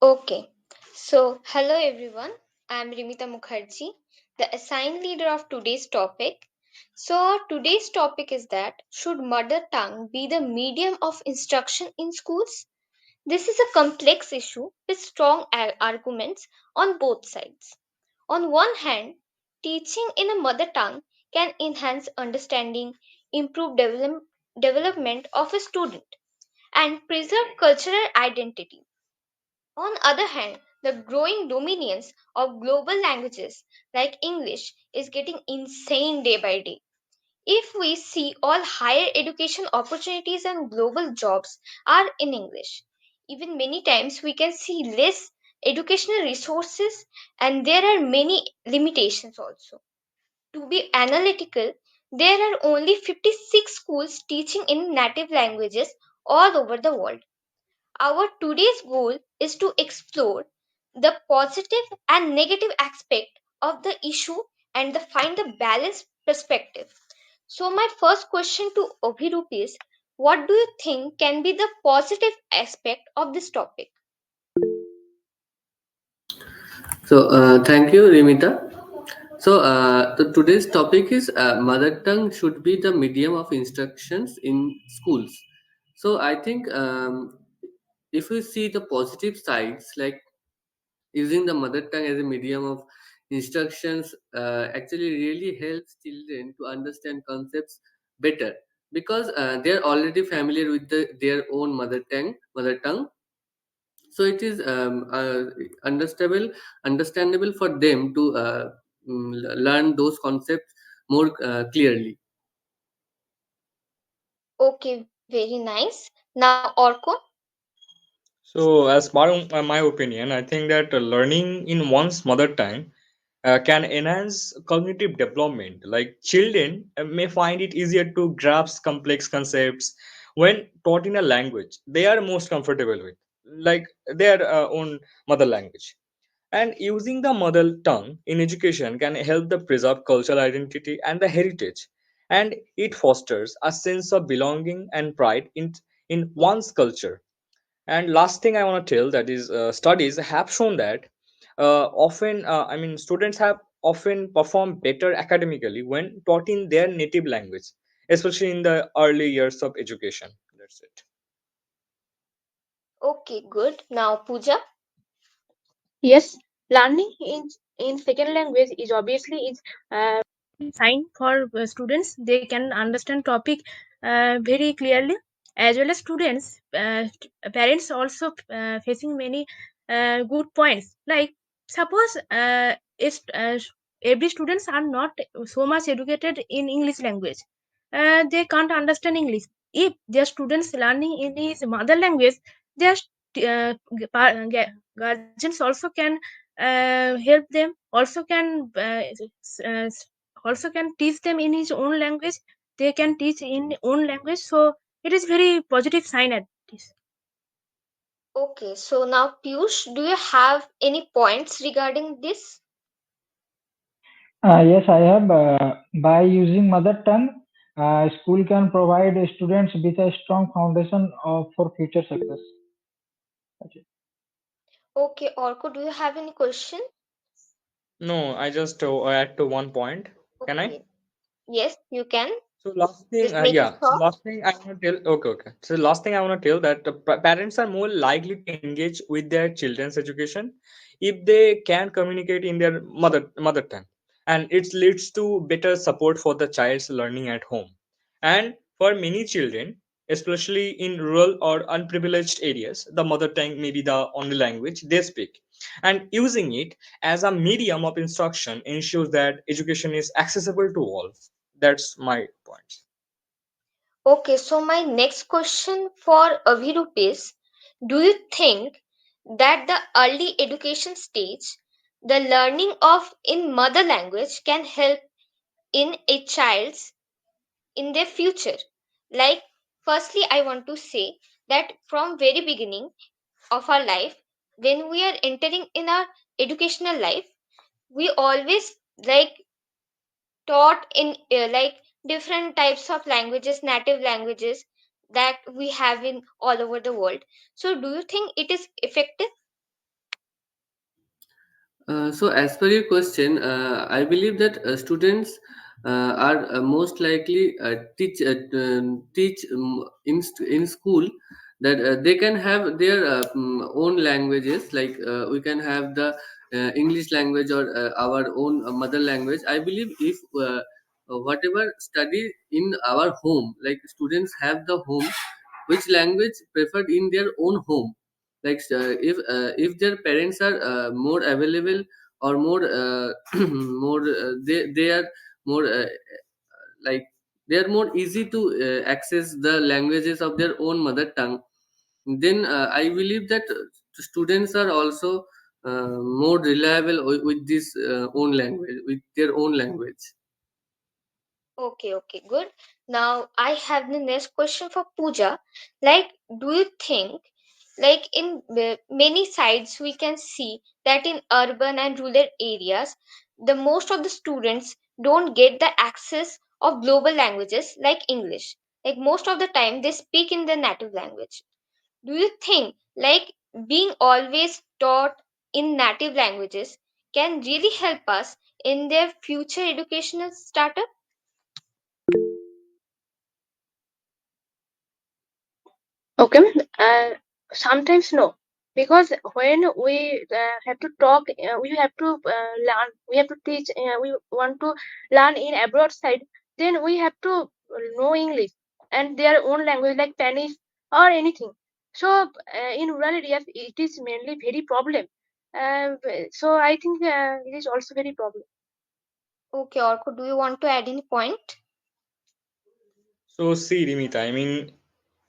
Okay, so hello everyone. I'm Rimita Mukherjee, the assigned leader of today's topic. So, today's topic is that should mother tongue be the medium of instruction in schools? This is a complex issue with strong arguments on both sides. On one hand, teaching in a mother tongue can enhance understanding, improve development of a student, and preserve cultural identity. On the other hand, the growing dominance of global languages like English is getting insane day by day. If we see all higher education opportunities and global jobs are in English, even many times we can see less educational resources and there are many limitations also. To be analytical, there are only 56 schools teaching in native languages all over the world. Our today's goal is to explore the positive and negative aspect of the issue and find the balanced perspective. So my first question to Abhirup is, what do you think can be the positive aspect of this topic? Thank you, Rimita. Today's topic is mother tongue should be the medium of instructions in schools. So, I think if we see the positive sides, like using the mother tongue as a medium of instructions, actually really helps children to understand concepts better because they are already familiar with their own mother tongue. So it is understandable for them to learn those concepts more clearly. Okay, very nice. Now Orko. So, as my opinion, I think that learning in one's mother tongue can enhance cognitive development. Like children may find it easier to grasp complex concepts when taught in a language they are most comfortable with, like their own mother language. And using the mother tongue in education can help the preserve cultural identity and the heritage. And it fosters a sense of belonging and pride in one's culture. And last thing I want to tell that is studies have shown that students have often performed better academically when taught in their native language, especially in the early years of education. That's it. Okay, good. Now Pooja. Yes, learning in second language is obviously is uh, fine for students. They can understand topic very clearly, as well as students. Parents also facing many good points. Like suppose if every students are not so much educated in English language, they can't understand English. If their students learning in his mother language, their guardians also can help them, also can uh, also can teach them in his own language. They can teach in own language, so it is very positive sign at this. Okay, so now Piyush, do you have any points regarding this? Yes, I have. By using mother tongue, school can provide students with a strong foundation for future success. Okay. Okay, Orko, do you have any question? No, I just add to one point. Can I? Okay. Yes, you can. So last thing, Just make it yeah. So short. last thing I want to tell. Okay, okay. So last thing I want to tell that parents are more likely to engage with their children's education if they can communicate in their mother tongue, and it leads to better support for the child's learning at home. And for many children, especially in rural or unprivileged areas, the mother tongue may be the only language they speak, and using it as a medium of instruction ensures that education is accessible to all. That's my point. Okay, so my next question for Avirup is, do you think that the early education stage, the learning of in mother language can help in a child's in their future? Like, firstly, I want to say that from very beginning of our life, when we are entering in our educational life, we always like taught in different types of languages, native languages that we have in all over the world. So do you think it is effective? So, as per your question, I believe that students are most likely teach in school that they can have their own languages. Like we can have the English language or our own mother language. I believe if whatever study in our home, like students have the home, which language preferred in their own home, like if their parents are more available or more more they are more like they are more easy to access the languages of their own mother tongue, then I believe that students are also more reliable with this own language, with their own language. Okay, okay, good. Now I have the next question for Pooja. Like, do you think, like in many sites, we can see that in urban and rural areas, the most of the students don't get the access of global languages like English. Like most of the time, they speak in their native language. Do you think, like being always taught in native languages can really help us in their future educational startup? Okay, uh, sometimes no, because when we have to talk, we have to learn, we have to teach, we want to learn in abroad side, then we have to know English and their own language like Spanish or anything. So in rural areas, it is mainly very problem. Uh, so I think it is also very problem. Okay, Orko, do you want to add any point? So see, Rimita, I mean,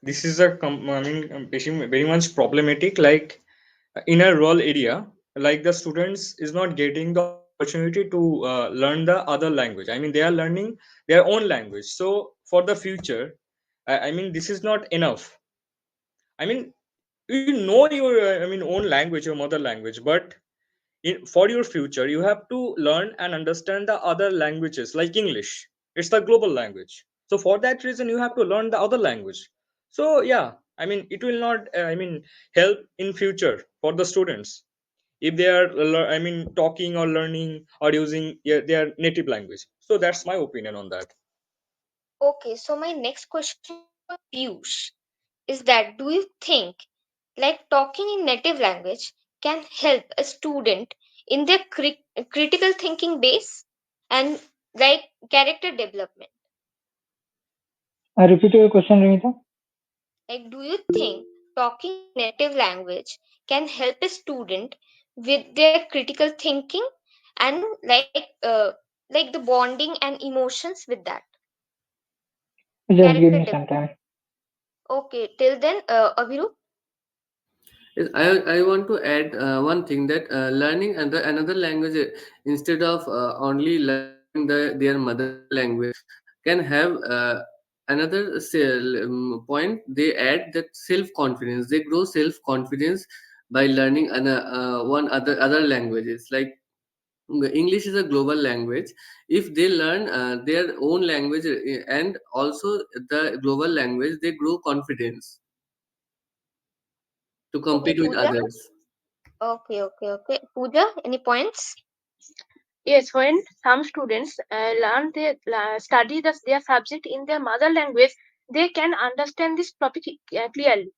this is very much problematic. Like in a rural area, like the students is not getting the opportunity to learn the other language. I mean, they are learning their own language. So for the future, I mean, this is not enough. I mean, you know your own language, your mother language, but for your future you have to learn and understand the other languages like English. It's the global language, so for that reason you have to learn the other language. So yeah, I mean, it will not help in future for the students if they are talking or learning or using, yeah, their native language. So that's my opinion on that. Okay, so my next question for Piyush is that do you think like talking in native language can help a student in their critical thinking base and like character development? Repeat your question, Rimita. Like, do you think talking in native language can help a student with their critical thinking and like the bonding and emotions with that Just give character me development? some time. Okay, till then, Aviru. Yes, I want to add one thing that learning another language instead of only learning their mother language can have another point. They add that self confidence. They grow self confidence by learning one other languages. Like English is a global language. If they learn their own language and also the global language, they grow confidence to Okay, compete with Pooja. others. Okay, okay, okay. Pooja, any points? Yes, when some students learn study their subject in their mother language, they can understand this topic clearly.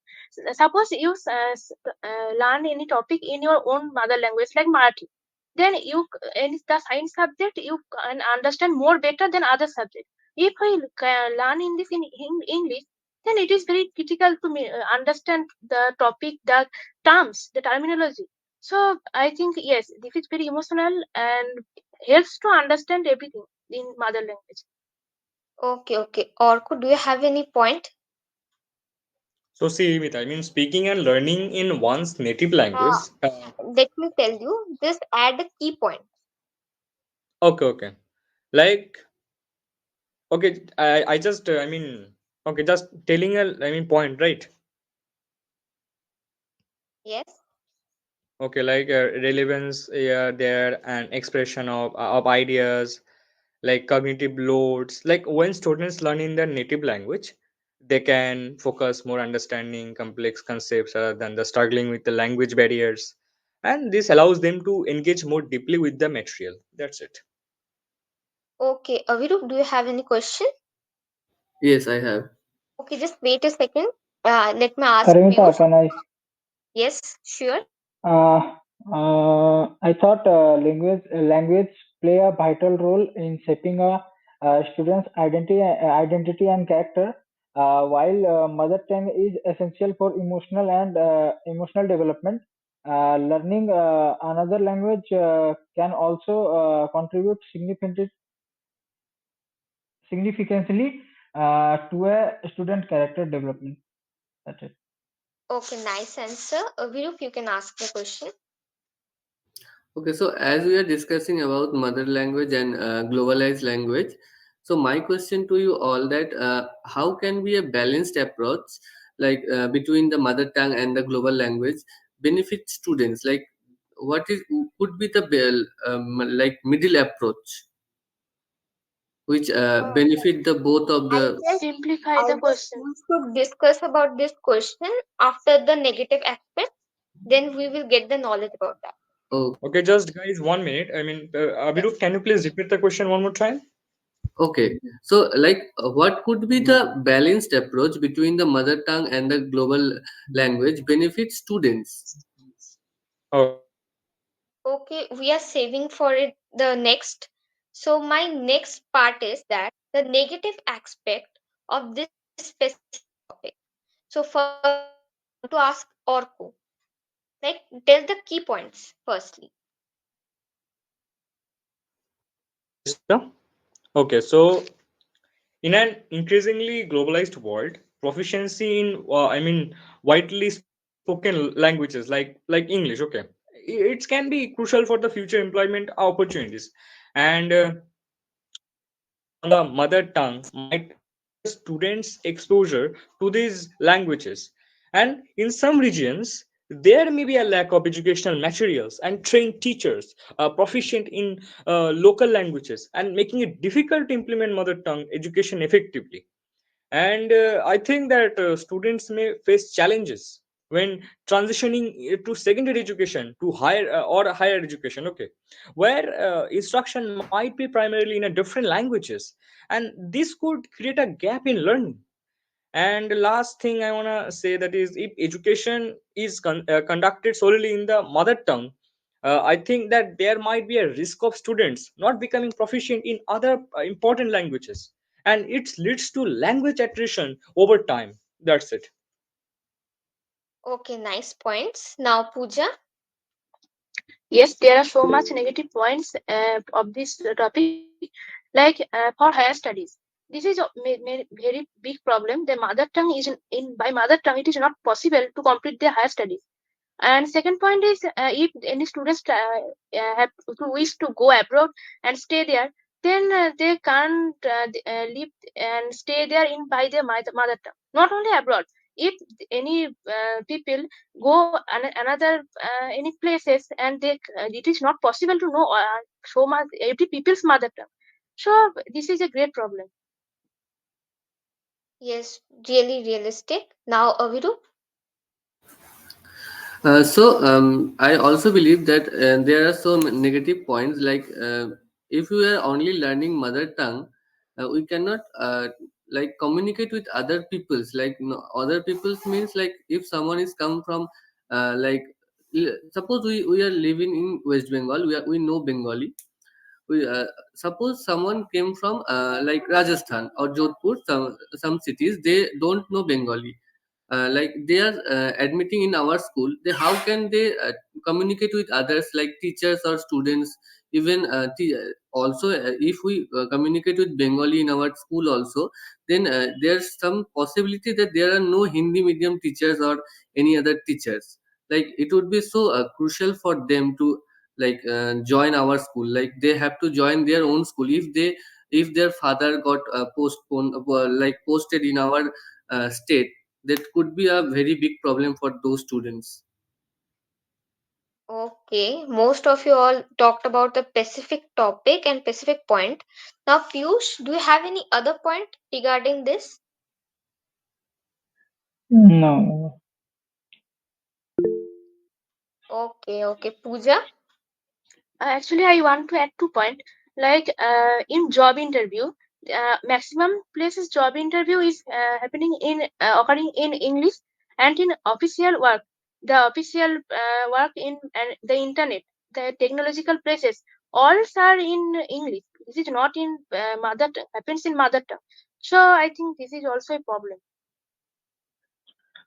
Suppose you learn any topic in your own mother language like Marathi, then in the science subject you can understand more better than other subject. If we learn in this in English, then it is very critical to understand the topic, the terms, the terminology. So I think yes, this is very emotional and helps to understand everything in mother language. Okay, okay. Orko, do you have any point? So see, Mit, I mean, speaking and learning in one's native Uh, language. Let me tell you, just add a key point. Okay, okay. Like, okay, I just, okay, just telling a, point, right? Yes. Okay, like relevance, yeah, there, and expression of ideas, like cognitive loads. Like when students learn in their native language, they can focus more understanding complex concepts rather than the struggling with the language barriers. and this allows them to engage more deeply with the material. That's it. Okay, Avirup, do you have any question? Yes, I have. Okay, just wait a second. Let me ask Karimita, Piyush. can I? Yes, sure. Uh, I thought language play a vital role in shaping a student's identity and character. While mother tongue is essential for emotional development, learning another language can also contribute significantly to a student character development. That's it. Okay, nice answer. Avirup, you can ask the question. Okay, so as we are discussing about mother language and globalized language, so my question to you all that how can be a balanced approach like between the mother tongue and the global language benefit students? Like what is could be the like middle approach which Uh, benefit the both of I the. guess Simplify I the guess question. we should discuss about this question after the negative aspect. Then we will get the knowledge about that. Oh, Okay, just guys, 1 minute. I mean, Yes. Abhirup, can you please repeat the question one more time? okay. So like what could be the balanced approach between the mother tongue and the global language benefit students? Okay. Okay, we are saving for it the next. So my next part is that the negative aspect of this specific topic. So first I want to ask Orko, like tell the key points firstly. Okay, Smita. Okay, so in an increasingly globalized world, proficiency in, widely spoken languages like English, okay, it can be crucial for the future employment opportunities, and focusing on the mother tongue might ensure students exposure to these languages, and in some regions there may be a lack of educational materials and trained teachers proficient in local languages, and making it difficult to implement mother tongue education effectively. And I think that students may face challenges when transitioning to secondary education to higher or higher education, okay, where instruction might be primarily in a different languages, and this could create a gap in learning. And the last thing I want to say that is, if education is conducted solely in the mother tongue, I think that there might be a risk of students not becoming proficient in other important languages, and it leads to language attrition over time. That's it. Okay, nice points. Now Pooja. Yes, there are so much negative points of this topic, like for higher studies. This is a very big problem. The mother tongue is in by mother tongue, it is not possible to complete their higher studies. And second point is, if any students have to wish to go abroad and stay there, then they can't live and stay there in by their mother tongue. Not only abroad, if any people go another any places and they it is not possible to know so much every people's mother tongue. So this is a great problem. Yes, really realistic. Now Avirup. I also believe that there are some negative points like if we are only learning mother tongue, we cannot like communicate with other peoples. Like no, other peoples means like if someone is come from like suppose we are living in West Bengal, we know Bengali. We suppose someone came from like Rajasthan or Jodhpur, some cities they don't know Bengali, like they are admitting in our school, they how can they communicate with others like teachers or students, even also if we communicate with Bengali in our school also, then there's some possibility that there are no Hindi medium teachers or any other teachers. Like it would be so crucial for them to like join our school, like they have to join their own school if they, if their father got postponed like posted in our state, that could be a very big problem for those students. Okay, most of you all talked about the specific topic and specific point. Now Piyush, do you have any other point regarding this? No. Okay, okay. Pooja? Actually, I want to add 2 points. Like in job interview, maximum places job interview is happening in occurring in English, and in official work, the official work in the internet, the technological places, all are in English. This is not in mother happens in mother tongue. So I think this is also a problem.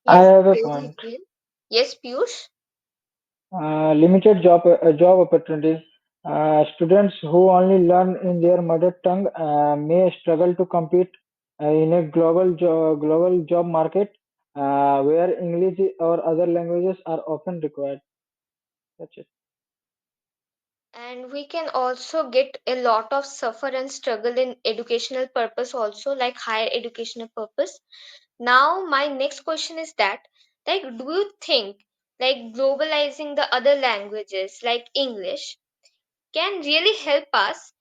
I Yes, have a totally point. clear. Yes, Piyush? Limited job opportunities. Students who only learn in their mother tongue may struggle to compete in a global job market where English or other languages are often required. That's it. And we can also get a lot of suffer and struggle in educational purpose also, like higher educational purpose. Now my next question is that, like, do you think like globalizing the other languages like English can really help us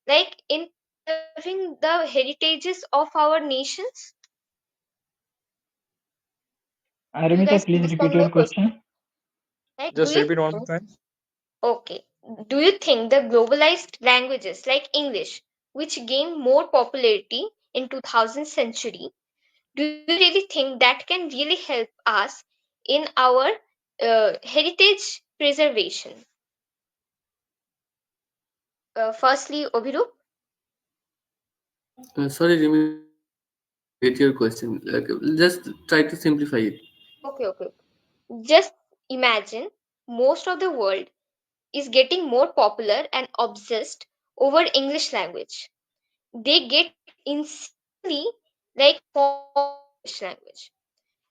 like in preserving the heritages of our nations? Do you Arimita, guys please repeat understand my your question? question. Like, do Just you repeat one more think, time. okay, do you think the globalized languages like English, which gained more popularity in 2000th century, do you really think that can really help us in our heritage preservation? Firstly, Obiru. Sorry, Rimita, I didn't get your question. Like, just try to simplify it. Okay, okay. Just imagine most of the world is getting more popular and obsessed over English language. They get insanely like fond of English language.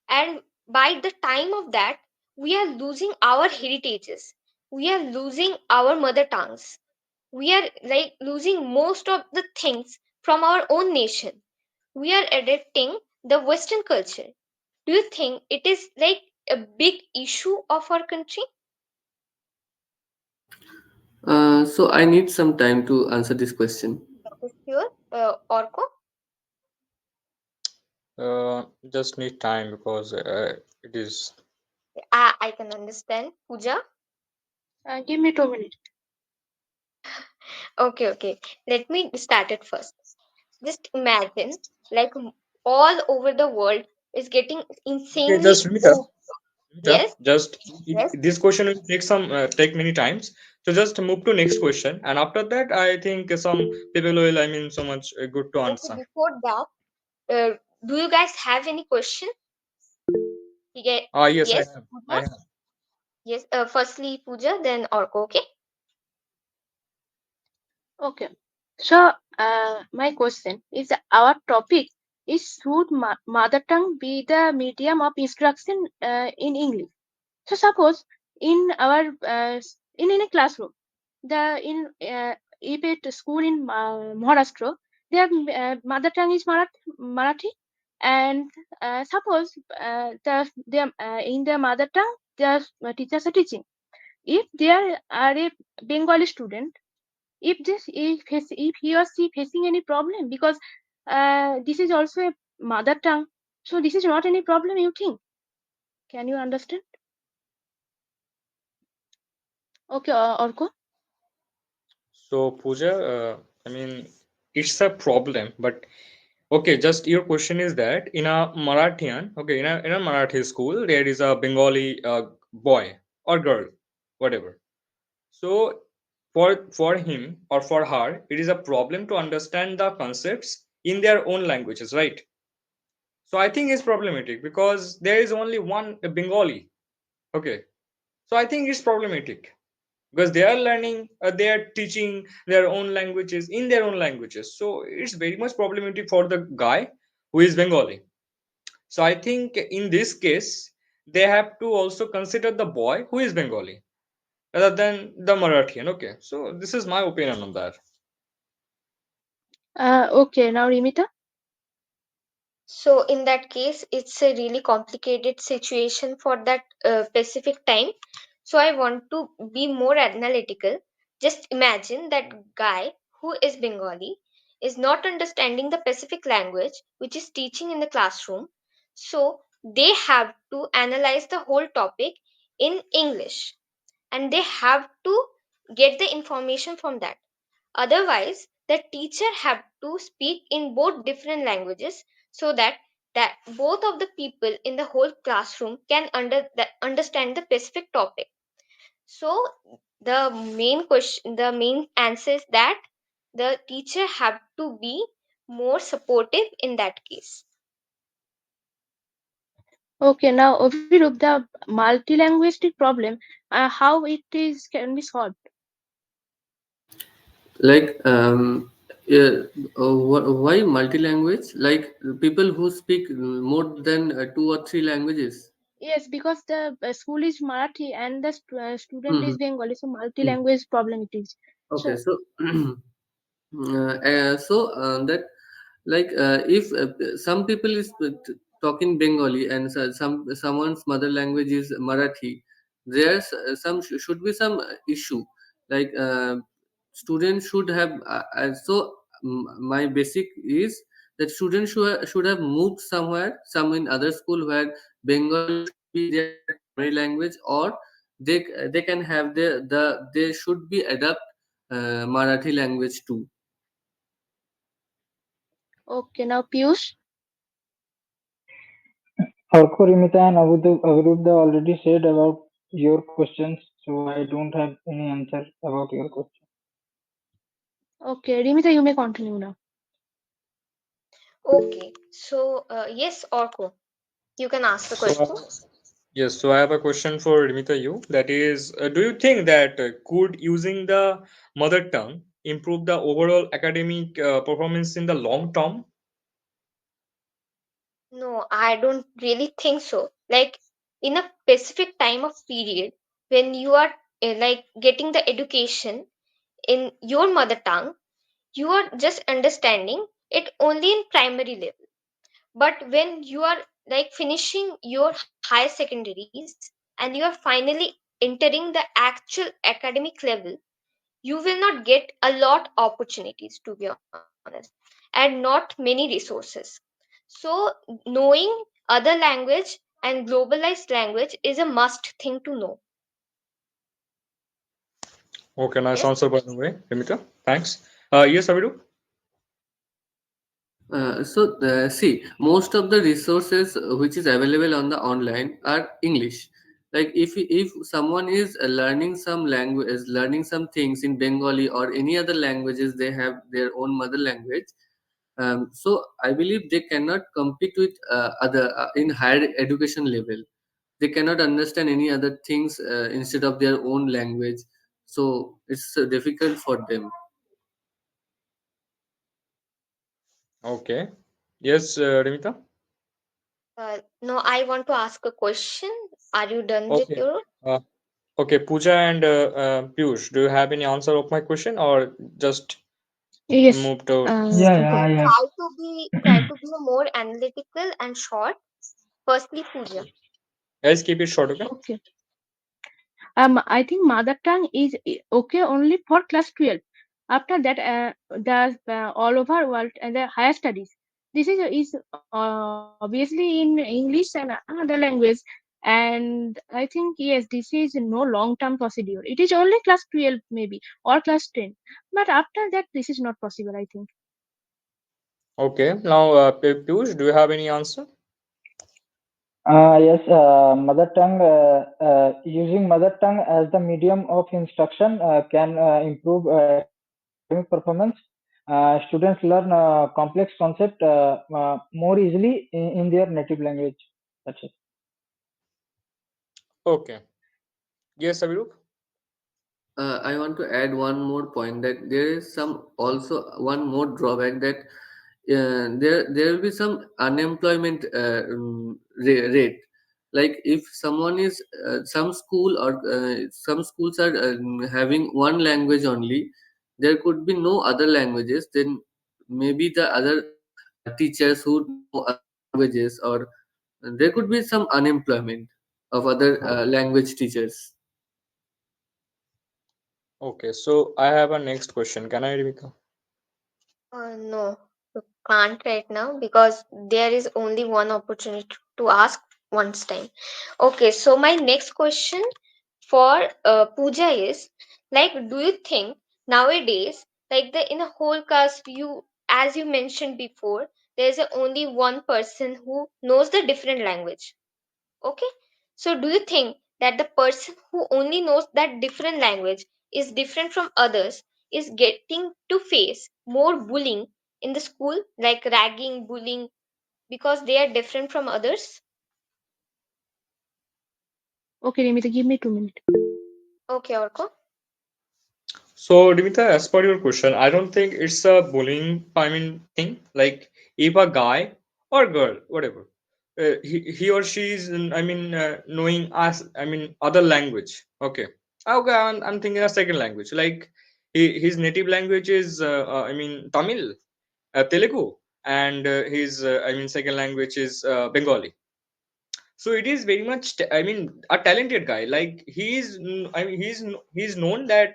And by the time of that, we are losing our heritages. We are losing our mother tongues. We are like losing most of the things from our own nation. We are adapting the Western culture. Do you think it is like a big issue of our country? So I need some time to answer this question. Okay, sure. Orko? Just need time because it is. I can understand. Pooja? Give me 2 minutes. Okay, okay. Let me start it first. Just imagine, like all over the world is getting Okay, just insanely. Rimita. Oh, Rimita, yes, just yes. this question will take many times. So just move to next question, and after that, I think some people will. I mean, so much good to Okay, answer. before that, do you guys have any question? You get Ah, yes, I yes, have. I Pooja? have. Yes. Firstly, Pooja, then Orko. Okay. Okay. So, my question is our topic is should mother tongue be the medium of instruction in English? So, suppose in our in a classroom, the in if at school in Maharashtra, their mother tongue is Marathi, and suppose the in their mother tongue, the teachers are teaching. If there are a Bengali student, if he or she facing any problem, because this is also a mother tongue, so this is not any problem, you think? Can you understand? Okay, Orko. So Pooja, I mean, it's a problem, but okay, just your question is that in a Marathian, okay, in a Marathi school, there is a Bengali boy or girl, whatever. So for him or for her, it is a problem to understand the concepts in their own languages, right? So I think it's problematic because there is only one Bengali. Okay, so I think it's problematic because they are learning, they are teaching their own languages in their own languages. So it's very much problematic for the guy who is Bengali. So I think in this case, they have to also consider the boy who is Bengali rather than the Marathian. Okay, so this is my opinion on that. Okay, now Rimita. So in that case, it's a really complicated situation for that specific time. So I want to be more analytical. Just imagine that guy who is Bengali is not understanding the Pacific language which is teaching in the classroom. So they have to analyze the whole topic in English. and they have to get the information from that. Otherwise, the teacher have to speak in both different languages so that both of the people in the whole classroom can understand the specific topic. So the main answer is that the teacher have to be more supportive in that case. Okay, now Abhirup, the multilingualistic problem, how it is can be solved? Like yeah, why multi-language? Like people who speak more than two or three languages. Yes, because the school is Marathi and the student Hmm. is Bengali, so multi-language problem it is. Okay, So so that like if some people is talking Bengali and someone's mother language is Marathi, there's should be some issue. Like students should have my basic is that students should have moved somewhere, some in other school where Bengali should be their primary language, or they can have they should be adapt Marathi language too. okay, now Piyush. Arko, Rimita, and Avrubda already said about your questions, so I don't have any answer about your question. Okay, Rimita, you may continue now. Okay, so yes, Orko, you can ask the So, question. yes, so I have a question for Rimita you. That is, do you think that could using the mother tongue improve the overall academic performance in the long term? No, I don't really think so. Like in a specific time of period when you are like getting the education in your mother tongue, you are just understanding it only in primary level. But when you are like finishing your higher secondaries and you are finally entering the actual academic level, you will not get a lot opportunities, to be honest, and not many resources. So knowing other language and globalized language is a must thing to know. Okay, nice Yes. answer by the way, Rimita. Thanks. Yes, Avidu? See, most of the resources which is available on the online are English. Like if someone is learning some language, is learning some things in Bengali or any other languages, they have their own mother language. So I believe they cannot compete with other in higher education level. They cannot understand any other things instead of their own language. So it's difficult for them. Okay. Yes, Rimita? No, I want to ask a question. Are you done with Okay. your? Uh, okay, Pooja and Piyush, do you have any answer of my question or just Yes. move to? Yeah, Go yeah, ahead. I have. Try to be more analytical and short. Firstly, Pooja. Guys, keep it short, okay? Okay. I think mother tongue is okay only for class 12. After that, the all over world and the higher studies. This is obviously in English and another language. And I think yes, this is no long term procedure. It is only class 12 maybe or class 10. But after that, this is not possible. I think. Okay. Now, Piyush, do you have any answer? Yes, mother tongue, using mother tongue as the medium of instruction can improve academic performance. Students learn complex concepts more easily in their native language. That's it. Okay. Yes, Avidu? I want to add one more point that there is some also one more drawback that there will be some unemployment rate. Like if someone is some school or some schools are having one language only, there could be no other languages. Then maybe the other teachers who know other languages, or there could be some unemployment of other language teachers. Okay, so I have a next question. Can I, Rimita? No, you can't right now because there is only one opportunity to ask once time. Okay, so my next question for Pooja is like, do you think nowadays, like the in a whole class, you as you mentioned before, there's only one person who knows the different language. Okay, so do you think that the person who only knows that different language is different from others is getting to face more bullying in the school, like ragging, bullying, because they are different from others? Okay, Rimita, give me 2 minutes. Okay, Orko. So, Dimita, as per your question, I don't think it's a bullying, I mean, thing. Like, if a guy or girl, whatever, he or she is, knowing us, other language. Okay. Okay, I'm thinking a second language. Like, his native language is, Tamil, Telugu, and second language is Bengali. So it is very much, a talented guy. Like, he's known that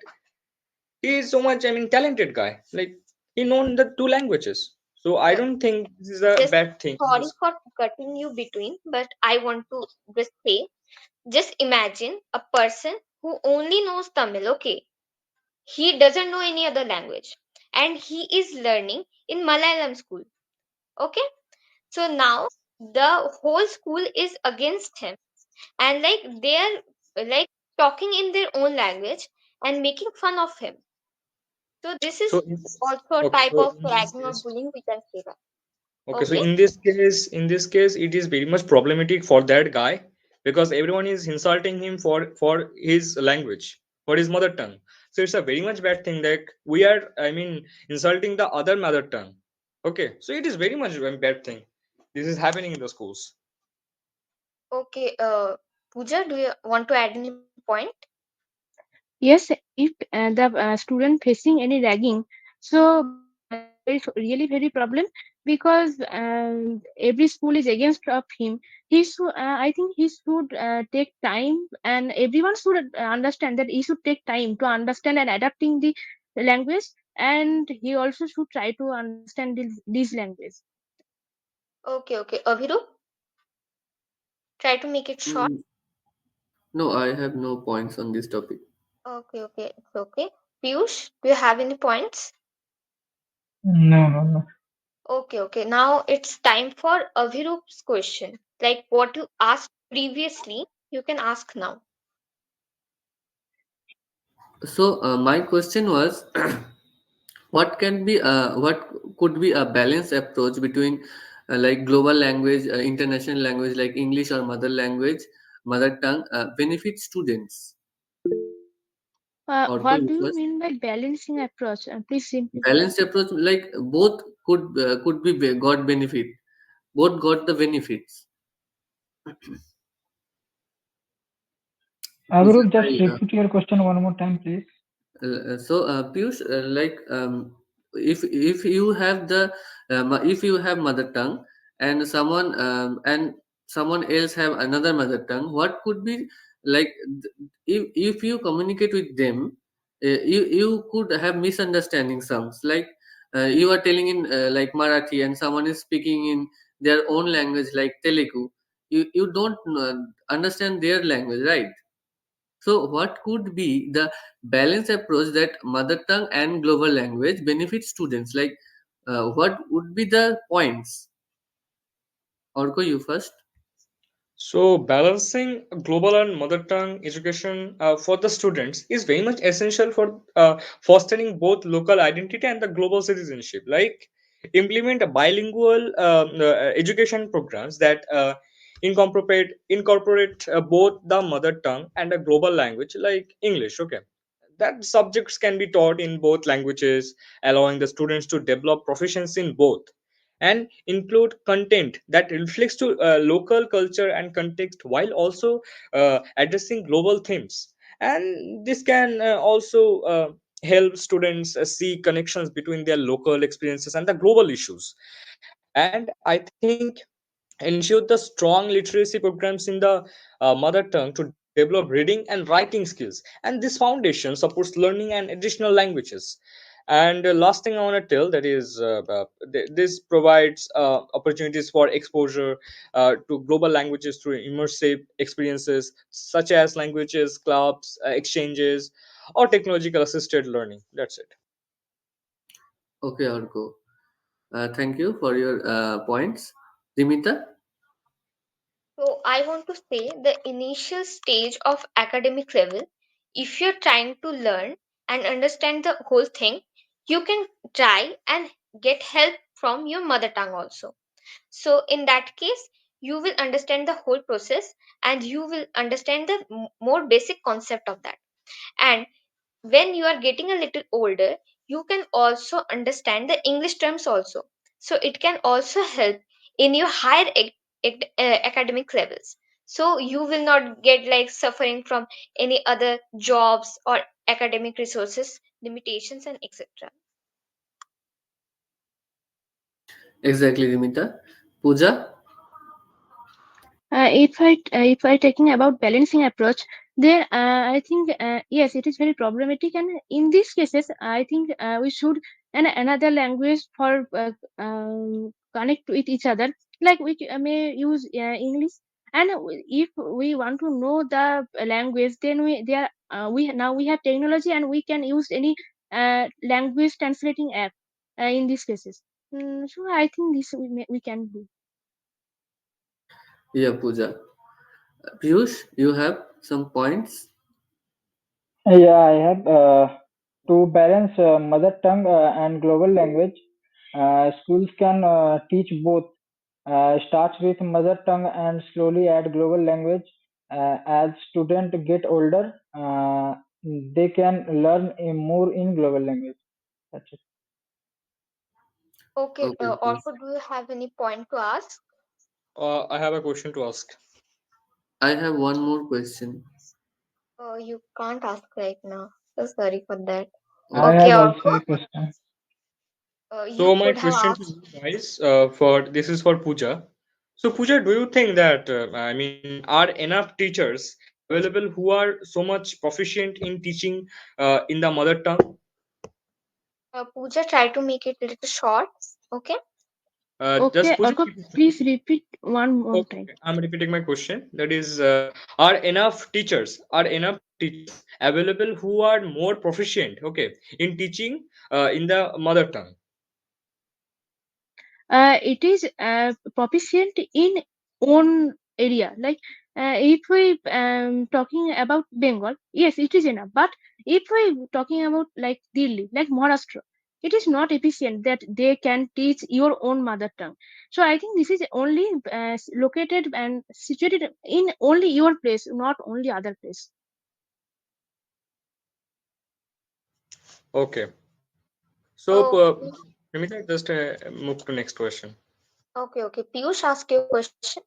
he is so much talented guy, like he known the two languages, so I Uh, don't think this is a just bad thing. sorry for cutting you between, but I want to just say, just imagine a person who only knows Tamil, okay? He doesn't know any other language and he is learning in Malayalam school, okay? So now the whole school is against him and like they are like talking in their own language and making fun of him. So this So is also a okay, type so of in this ragging or case, bullying, we can say that. okay, so Okay. in this case it is very much problematic for that guy, because everyone is insulting him for his language, for his mother tongue. So it's a very much bad thing that we are, insulting the other mother tongue. Okay, so it is very much a bad thing. This is happening in the schools. Okay, Pooja, do you want to add any point? Yes, if the student facing any ragging, so it's really very problem because every school is against of him. He should, I think he should take time, and everyone should understand that he should take time to understand and adapting the language, and he also should try to understand this language. Okay, okay. Aviru, try to make it short. Mm, no, I have no points on this topic. Okay, okay, it's okay. Piyush, do you have any points? No, no, no. Okay, okay. Now it's time for Avirup's question. Like what you asked previously, you can ask now. So my question was, what could be a balanced approach between like global language, international language like English or mother tongue benefit students? Or What you do you first. mean by balancing approach? Please simplify. Balanced approach, like both could be got benefit. Both got the benefits. Pooja, Avirup, just repeat your question one more time, please. Piyush, if you have if you have mother tongue and someone else have another mother tongue, what could be like if you communicate with them, you could have misunderstanding sounds like you are telling in like Marathi and someone is speaking in their own language like Telugu. You don't understand their language, right? So, what could be the balanced approach that mother tongue and global language benefit students? Like, what would be the points? Orko, you first. So, balancing global and mother tongue education for the students is very much essential for fostering both local identity and the global citizenship. Like, implement a bilingual education programs that incorporate both the mother tongue and a global language like English. Okay, that subjects can be taught in both languages, allowing the students to develop proficiency in both, and include content that reflects to local culture and context while also addressing global themes. And this can also help students see connections between their local experiences and the global issues. And I think ensure the strong literacy programs in the mother tongue to develop reading and writing skills, and this foundation supports learning and additional languages. And last thing I want to tell, that is this provides opportunities for exposure to global languages through immersive experiences such as languages clubs, exchanges, or technological assisted learning. That's it. Okay, Arko. Thank you for your points. Dimita? So I want to say the initial stage of academic level, if you're trying to learn and understand the whole thing, you can try and get help from your mother tongue also. So in that case, you will understand the whole process and you will understand the more basic concept of that. And when you are getting a little older, you can also understand the English terms also. So it can also help in your higher academic levels. So you will not get like suffering from any other jobs or academic resources limitations and etc. Exactly, Dimita. Pooja? If I taking about balancing approach, there I think yes, it is very problematic, and in these cases, I think we should another language for connect with each other. Like we may use English, and if we want to know the language, then we have technology, and we can use any language translating app in these cases. So I think this we can do. Yeah, Pooja. Piyush, you have some points? Yeah, I have to balance mother tongue and global language. Schools can teach both. Starts with mother tongue and slowly add global language. As students get older, they can learn more in global language. That's it. Okay, Okay, okay. also, do you have any point to ask? I have a question to ask. I have one more question. You can't ask right now. So sorry for that. I Okay. Okay, have also also, a question. you So my could have question to asked. you guys, for this is for Pooja. So Pooja, do you think that I mean, are enough teachers available who are so much proficient in teaching in the mother tongue? Pooja, try to make it a little short. Okay. Does Okay, Pooja okay, get it? please repeat one more Okay, time. okay. I'm repeating my question. That is, are enough teachers available who are more proficient, okay, in teaching in the mother tongue? It is proficient in own area. Like if we talking about Bengal, yes, it is enough. But if we talking about like Delhi, like Maharashtra, it is not efficient that they can teach your own mother tongue. So I think this is only located and situated in only your place, not only other place. Okay. So, Okay. Nimita, just move to next question. Okay. Okay. Piyush, ask your question.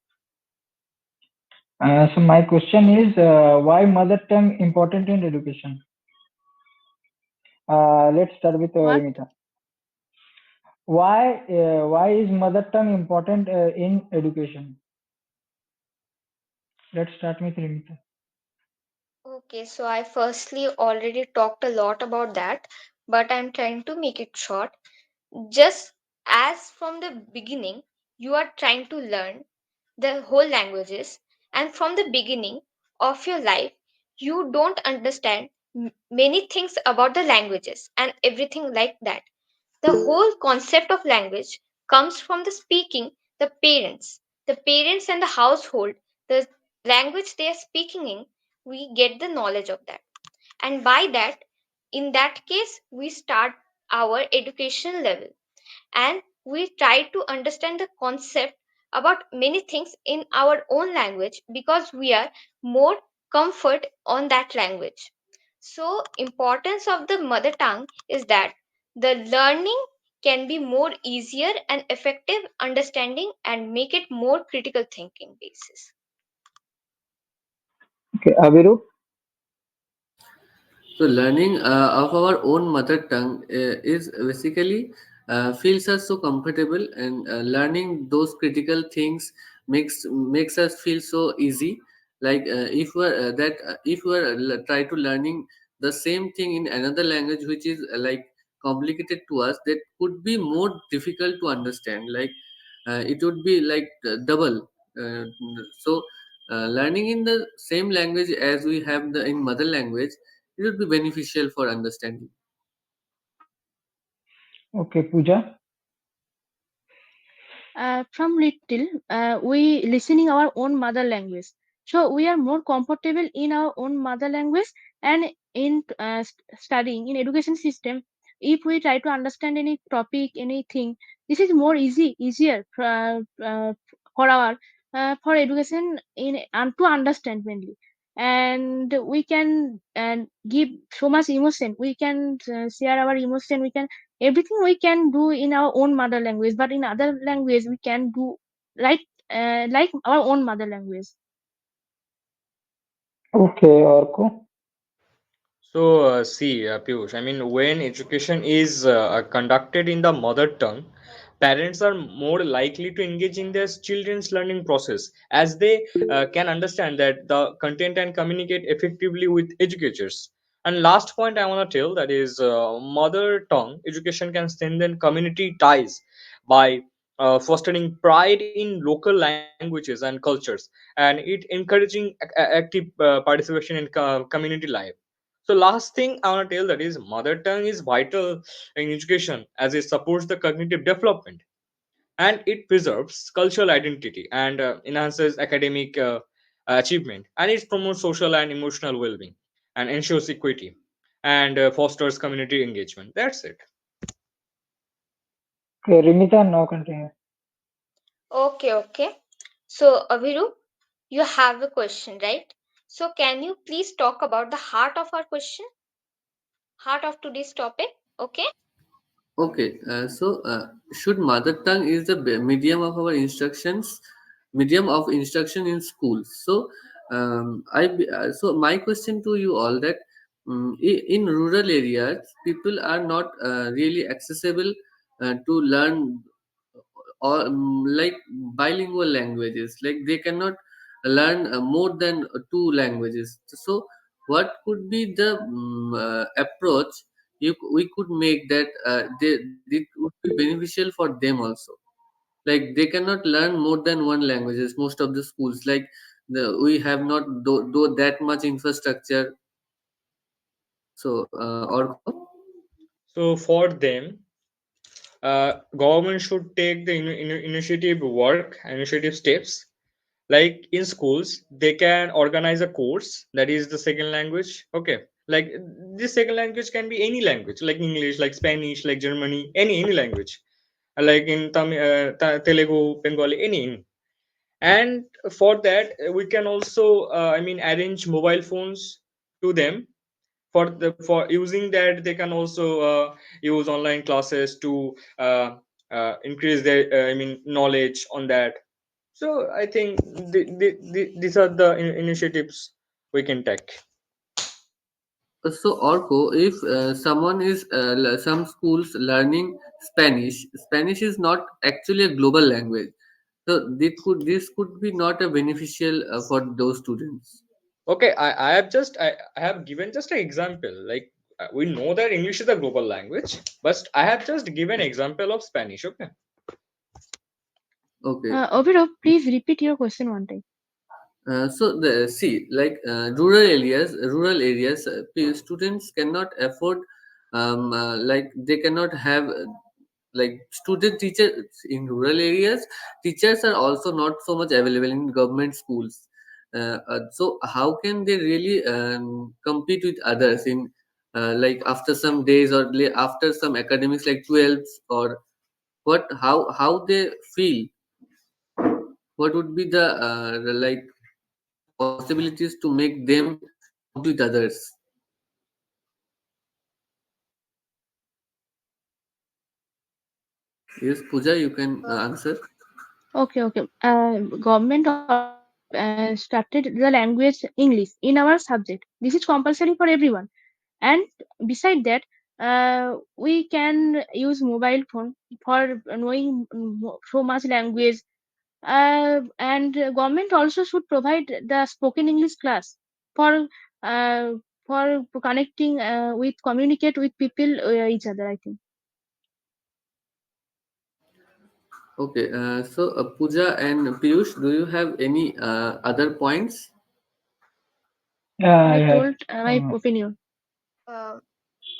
So my question is, why mother tongue important in education? Let's start with What? Rimita. Why is mother tongue important in education? Let's start with Rimita. Okay. So I firstly already talked a lot about that, but I'm trying to make it short. Just as from the beginning, you are trying to learn the whole languages, and from the beginning of your life, you don't understand many things about the languages and everything like that. The whole concept of language comes from the speaking, the parents and the household, the language they are speaking in, we get the knowledge of that. And by that, in that case, we start our education level and we try to understand the concept about many things in our own language because we are more comfort on that language. So importance of the mother tongue is that the learning can be more easier and effective understanding and make it more critical thinking basis. Okay, Aviru. So learning of our own mother tongue is basically feels us so comfortable, and learning those critical things makes us feel so easy. Like if we are try to learning the same thing in another language which is like complicated to us, that could be more difficult to understand. Like it would be like double. uh, so learning in the same language as we have the in mother language, it would be beneficial for understanding. Okay, Pooja. From little, we listening our own mother language, so we are more comfortable in our own mother language. And in studying in education system, if we try to understand any topic, anything, this is more easier for our for education in and to understand mainly. And we can give so much emotion, we can share our emotion, we can everything we can do in our own mother language, but in other language we can do like like our own mother language. Okay, Orko. So, see, Piyush, I mean, when education is conducted in the mother tongue, parents are more likely to engage in their children's learning process, as they can understand that the content and communicate effectively with educators. And last point I want to tell, that is, mother tongue education can strengthen community ties by fostering pride in local languages and cultures, and it encouraging active participation in community life. So last thing I want to tell, that is mother tongue is vital in education as it supports the cognitive development, and it preserves cultural identity and enhances academic achievement, and it promotes social and emotional well-being and ensures equity and fosters community engagement. That's it. Okay, Rimita, now continue. Okay. So, Abhiru, you have a question, right? So, can you please talk about the heart of our question, heart of today's topic? Okay. Okay, should mother tongue is the medium of our instructions, medium of instruction in schools? So, so my question to you all that in rural areas, people are not really accessible to learn or like bilingual languages. Like they cannot learn more than two languages. So, what could be the approach we could make that it would be beneficial for them also? Like they cannot learn more than one languages, most of the schools. Like we have not do that much infrastructure. So or So for them, government should take the initiative steps. Like in schools, they can organize a course that is the second language. Okay, like this second language can be any language, like English, like Spanish, like Germany, any language. Like in Telugu, Bengali, any. And for that, we can also, I mean, arrange mobile phones to them. For using that, they can also use online classes to increase their I mean knowledge on that. So I think these are the initiatives we can take. So, Orko, if someone is some schools learning Spanish, Spanish is not actually a global language. So, this could be not a beneficial for those students. Okay, I have given just an example. Like we know that English is a global language, but I have just given example of Spanish. Okay. Okay. Overall, please repeat your question one time. So the see like rural areas, students cannot afford like they cannot have like student teachers in rural areas. Teachers are also not so much available in government schools. So how can they really compete with others in like after some days or after some academics like 12s or what? How they feel? What would be the like possibilities to make them compete with others? Yes, Pooja, you can answer. Okay. Government already started the language English in our subject. This is compulsory for everyone. And beside that, we can use mobile phone for knowing so much language. And government also should provide the spoken English class for for connecting with communicate with people each other, I think. Okay, so Pooja and Piyush, do you have any other points? I Yes. told my Uh, opinion. Uh,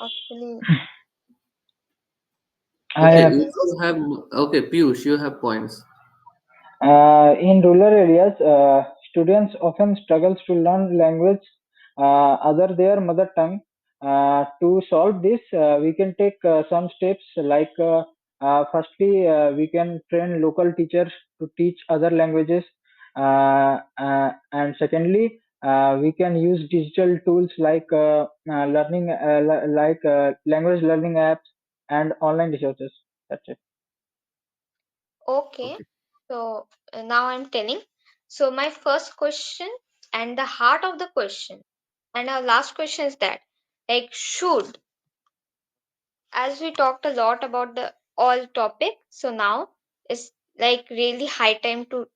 actually, I Okay, yes, have. if Piyush? you have, okay, Piyush, you have points. In rural areas, students often struggles to learn language other their mother tongue. To solve this, we can take some steps like firstly, we can train local teachers to teach other languages, and secondly, we can use digital tools like language learning apps and online resources. That's it. Okay. Okay. So now I'm telling. So my first question and the heart of the question and our last question is that, like, should, as we talked a lot about the all topic, so now it's like really high time to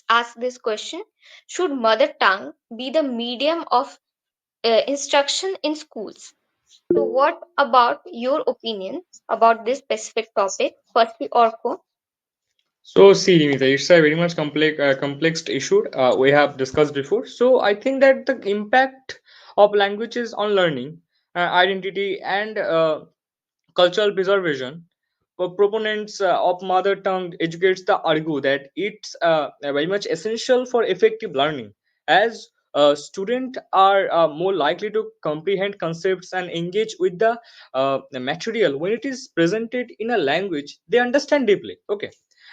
ask this question: should mother tongue be the medium of instruction in schools? So what about your opinion about this specific topic? Firstly, Orko. So, see, Nimita, it's a very much complex issue we have discussed before. So, I think that the impact of languages on learning, identity, and cultural preservation. Proponents of mother tongue educates the argue that it's very much essential for effective learning, as students are more likely to comprehend concepts and engage with the material when it is presented in a language they understand deeply. Okay,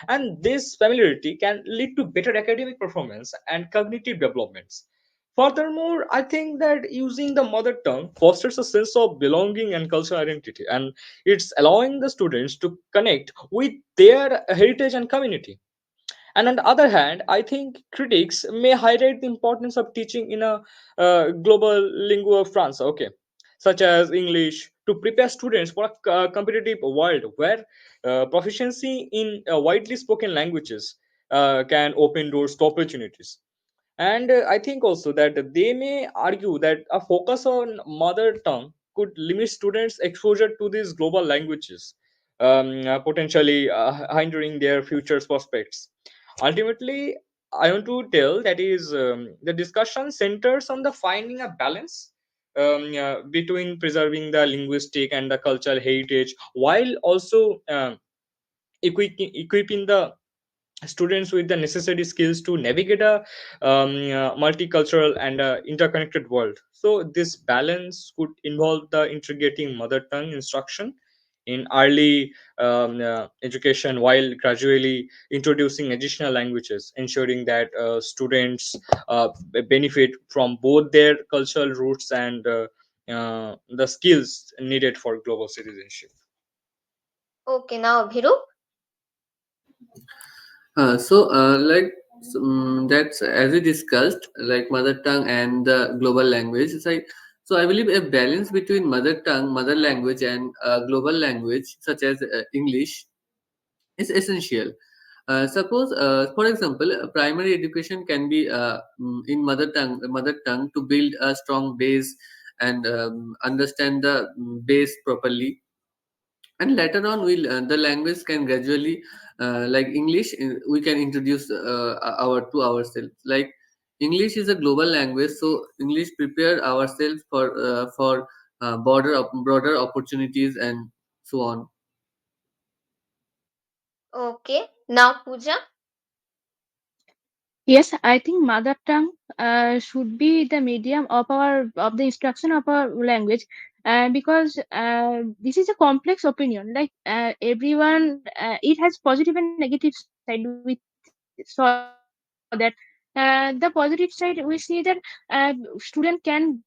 and this familiarity can lead to better academic performance and cognitive developments. Furthermore, I think that using the mother tongue fosters a sense of belonging and cultural identity, and it's allowing the students to connect with their heritage and community. And on the other hand, I think critics may highlight the importance of teaching in a global lingua franca, okay, such as English, to prepare students for a competitive world where proficiency in widely spoken languages can open doors to opportunities. And I think also that they may argue that a focus on mother tongue could limit students' exposure to these global languages, potentially hindering their future prospects. Ultimately, I want to tell that is the discussion centers on the finding a balance between preserving the linguistic and the cultural heritage while also equipping the students with the necessary skills to navigate a multicultural and interconnected world. So this balance could involve the integrating mother tongue instruction in early education while gradually introducing additional languages, ensuring that students benefit from both their cultural roots and the skills needed for global citizenship. Okay, now Bhiru. That's as we discussed, like mother tongue and the global language. It's like, so I believe a balance between mother tongue, mother language, and global language such as English is essential. Suppose, for example, primary education can be in mother tongue to build a strong base and understand the base properly, and later on the language can gradually like English we can introduce our to ourselves. Like English is a global language, so English prepare ourselves for broader opportunities and so on. Okay, now Pooja. Yes, I think mother tongue should be the medium of the instruction of our language, because this is a complex opinion. Like everyone, it has positive and negative side. We saw that the positive side, we see that student can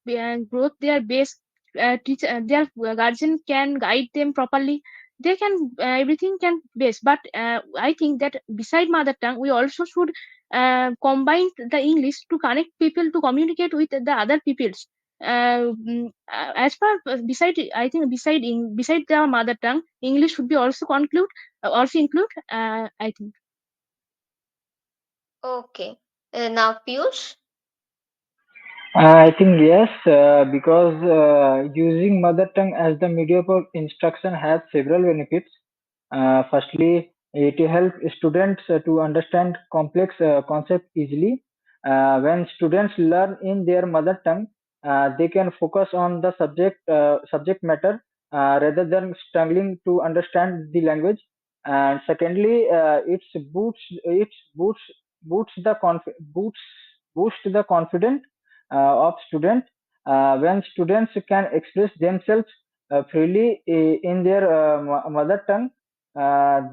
grow their base. Their guardian can guide them properly. They can everything can base, but I think that beside mother tongue we also should combine the English to connect people to communicate with the other peoples. As far beside, I think beside the mother tongue, English should be also include. I think. Okay, now Piyush. I think yes, because using mother tongue as the medium of instruction has several benefits. Firstly, it helps students to understand complex concepts easily. When students learn in their mother tongue, they can focus on the subject matter rather than struggling to understand the language. And secondly, it boosts boosts the boosts the confidence of students. When students can express themselves freely in their mother tongue,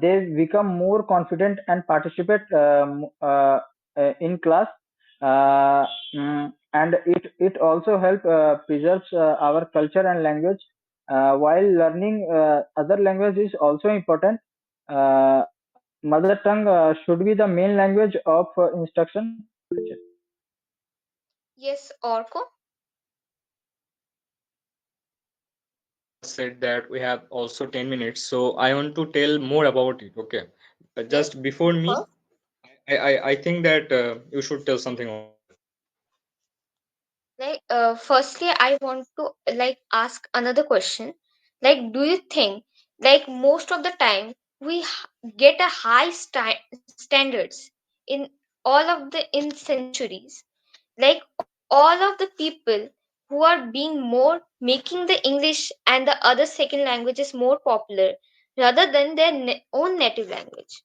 they become more confident and participate in class. And it also help preserves our culture and language. While learning other language is also important, uh, mother tongue should be the main language of instruction. Yes, Orko. As said that we have also 10 minutes, so I want to tell more about it. Okay. Yes, Just before me, first. I think that you should tell something on that. Like, firstly, I want to like ask another question. Like, do you think like most of the time we get a high standards in all of the in centuries? Like all of the people who are being more making the English and the other second languages more popular rather than their own native language.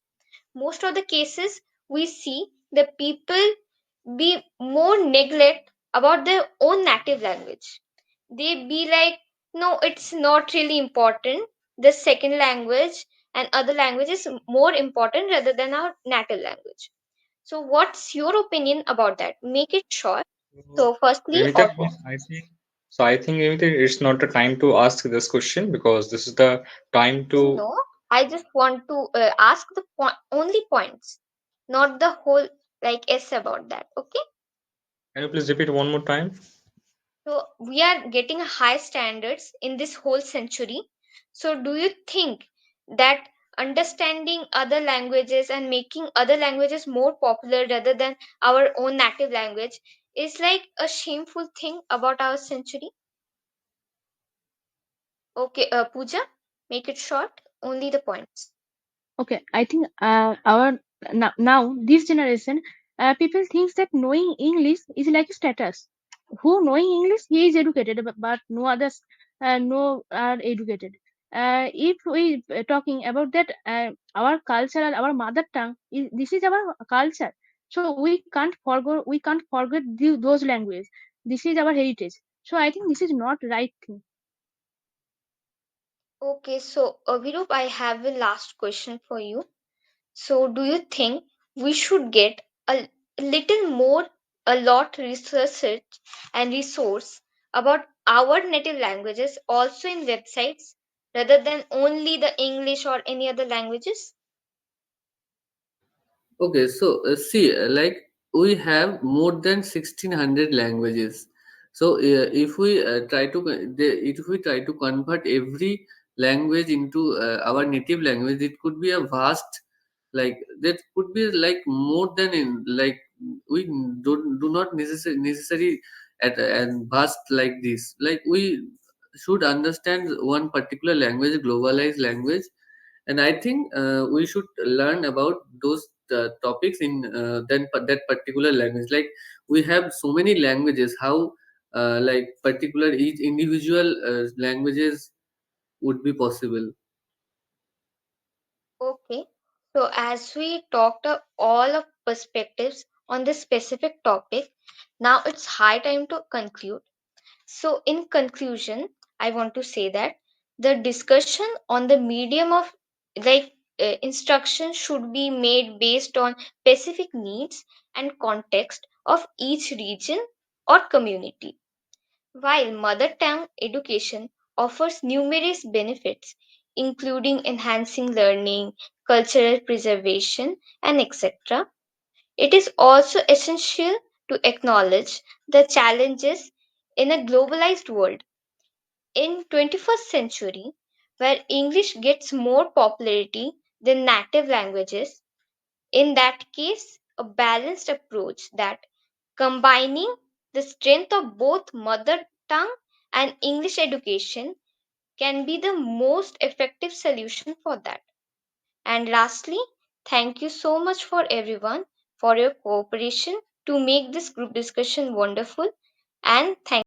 Most of the cases we see the people be more neglect about their own native language. They be like, no, it's not really important. The second language and other language is more important rather than our native language. So what's your opinion about that? Make it short. So, So firstly, Rimita, Orko. I think Rimita, it's not the time to ask this question because this is the time to. No, I just want to ask the only points, not the whole like s about that. Okay. Can you please repeat one more time? So we are getting high standards in this whole century. So do you think that understanding other languages and making other languages more popular rather than our own native language is like a shameful thing about our century? Okay, Pooja, make it short, only the points. Okay, I think our now this generation people thinks that knowing English is like a status. Who knowing English, he is educated, but no others no are educated. If we talking about that, our culture and our mother tongue is this is our culture. So we can't forget those languages. This is our heritage. So I think this is not right thing. Okay, so Virup, I have a last question for you. So, do you think we should get little more, a lot research and resource about our native languages also in websites rather than only the English or any other languages? Okay, so see, like we have more than 1600 languages. So if we try to if we try to convert every language into our native language, it could be a vast, like that could be like more than in like we do not necessary at and vast like this. Like we should understand one particular language, globalized language, and I think we should learn about those topics in that particular language. Like we have so many languages, how like particular each individual languages would be possible. Okay. So, as we talked of all of perspectives on this specific topic, now it's high time to conclude. So, in conclusion, I want to say that the discussion on the medium of like instruction should be made based on specific needs and context of each region or community. While mother tongue education offers numerous benefits, including enhancing learning, cultural preservation, and etc., it is also essential to acknowledge the challenges in a globalized world. In 21st century, where English gets more popularity than native languages, in that case, a balanced approach that combining The strength of both mother tongue and English education can be the most effective solution for that. And lastly, thank you so much for everyone for your cooperation to make this group discussion wonderful. And thank